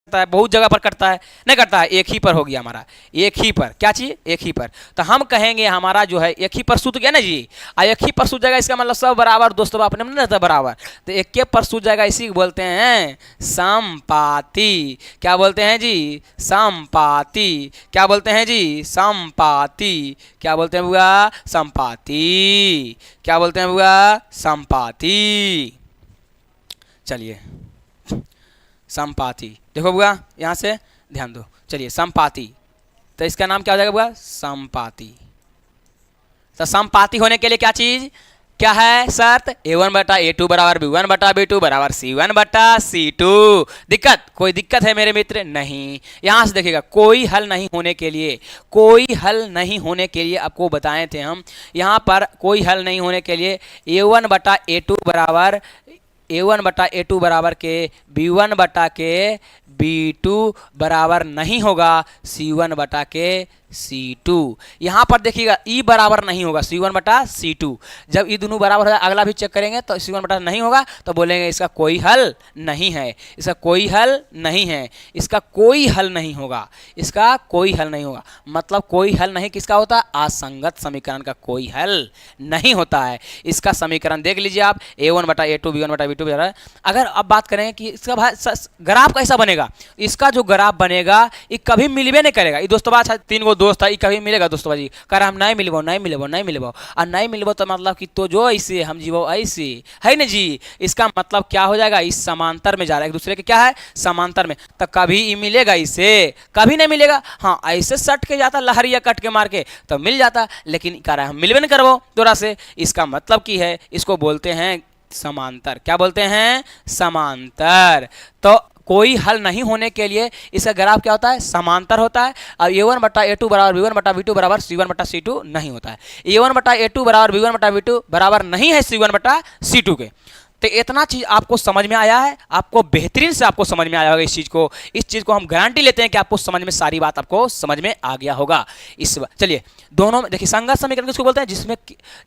है, बहुत जगह पर कटता है, नहीं कटता है, एक ही पर हो गया हमारा, एक ही पर, क्या चीज, एक ही पर। तो हम कहेंगे हमारा जो है एक ही पर सूत गया ना जी, एक ही पर सूत जाएगा, इसका मतलब सब बराबर दोस्तों अपने में नहीं रहता बराबर, तो एक के पर सूत जाएगा, इसी को बोलते हैं समपाती। क्या बोलते हैं जी, समपाती। क्या बोलते हैं जी, समपाती। क्या बोलते हैं बुआ, समपाती। क्या बोलते हैं बुआ, समपाती। चलिए संपाति, देखो बुआ यहाँ से ध्यान दो, चलिए संपाति, तो इसका नाम क्या हो जाएगा बुआ, संपाति। तो संपाति होने के लिए क्या चीज, क्या है शर्त, a1 बटा a2 बराबर b1 बटा b2 बराबर c1 बटा c2। दिक्कत, कोई दिक्कत है मेरे मित्र, नहीं। यहां से देखिएगा, कोई हल नहीं होने के लिए, कोई हल नहीं होने के लिए आपको बताए थे हम, यहां पर कोई हल नहीं होने के लिए a1 बटा a2 बराबर a1 बटा a2 बराबर के b1 बटा के b2 बराबर नहीं होगा c1 बटा के c2। यहाँ पर देखिएगा e बराबर नहीं होगा c1 बटा c2, जब ये दोनों बराबर हो जाए, अगला भी चेक करेंगे तो c1 बटा नहीं होगा, तो बोलेंगे इसका कोई हल नहीं है, इसका कोई हल नहीं है, इसका कोई हल नहीं होगा, इसका कोई हल नहीं होगा। मतलब कोई हल नहीं किसका होता है, असंगत समीकरण का कोई हल नहीं होता है। इसका समीकरण देख लीजिए आप, a1 बटा a2 b1 बटा b2 बराबर। अगर अब बात करें कि इसका ग्राफ कैसा बनेगा, इसका जो ग्राफ बनेगा ये कभी मिलबे नहीं करेगा। ये दोस्तों बात, तीन गो दोस्त है, ये कभी मिलेगा दोस्तों बाजी, कर हम नहीं मिलबो नहीं मिलबो नहीं मिलबो, और नहीं मिलबो तो मतलब कि तो जो ऐसे हम जीवो ऐसे, है ना जी। इसका मतलब क्या हो जाएगा, इस समांतर में जा रहा है, एक दूसरे के क्या है, समांतर में, तो कभी ये मिलेगा, इसे कभी नहीं मिलेगा। हाँ ऐसे सट के जाता लहरिया कट के मार के तो मिल जाता, लेकिन कह रहा है हम मिलबे नहीं करबो दोरा से। इसका मतलब की है, इसको बोलते हैं समांतर। क्या बोलते हैं, समांतर। तो कोई हल नहीं होने के लिए इसका ग्राफ क्या होता है, समांतर होता है। और a1 बटा a2 बराबर b1 बटा b2 बराबर c1 बटा c2 नहीं होता है। a1 बटा a2 बराबर b1 बटा b2 बराबर नहीं है c1 बटा c2 के। तो इतना चीज आपको समझ में आया है, आपको बेहतरीन से आपको समझ में आया होगा इस चीज को हम गारंटी लेते हैं कि आपको समझ में सारी बात आपको समझ में आ गया होगा। इस चलिए दोनों में देखिए, संगत समीकरण किसको बोलते हैं,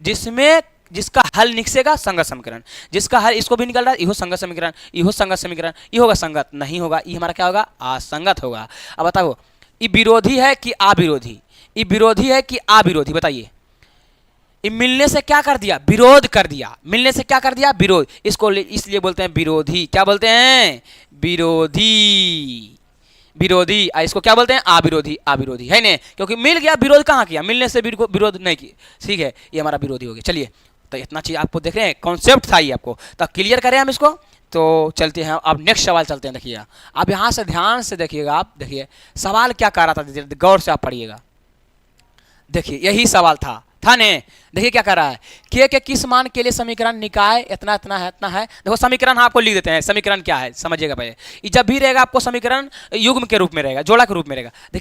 जिसमें जिसका हल निकसेगा संगत समीकरण, जिसका हल इसको भी निकल रहा है इहो संगत समीकरण, इहो संगत समीकरण, ये होगा संगत, नहीं होगा ये हमारा क्या होगा, असंगत होगा। अब बताओ ये विरोधी है कि अविरोधी, ये विरोधी है कि अविरोधी, बताइए। ये मिलने से क्या कर दिया, विरोध कर दिया, मिलने से क्या कर दिया, विरोध। इसको इसलिए बोलते हैं विरोधी। क्या बोलते हैं, विरोधी। विरोधी। इसको क्या बोलते हैं, अविरोधी। अविरोधी है ना, क्योंकि मिल गया, विरोध कहाँ किया, मिलने से विरोध नहीं किया, ठीक है, ये हमारा विरोधी हो गया। चलिए तो इतना चीज आपको देख रहे हैं, कॉन्सेप्ट था ये, आपको तो क्लियर करें हम इसको। तो चलते हैं अब नेक्स्ट सवाल चलते हैं। देखिए अब यहाँ से ध्यान से देखिएगा, आप देखिए सवाल क्या कह रहा था, गौर से आप पढ़िएगा। देखिए यही सवाल था ने, देखिए क्या कर रहा है, के किस मान के लिए समीकरण निकाय इतना इतना है इतना है। देखो समीकरण हम आपको लिख देते हैं, समीकरण क्या है समझिएगा पहले। ये जब भी रहेगा आपको समीकरण युग्म के रूप में रहेगा, जोड़ा के रूप में रहेगा। देखिए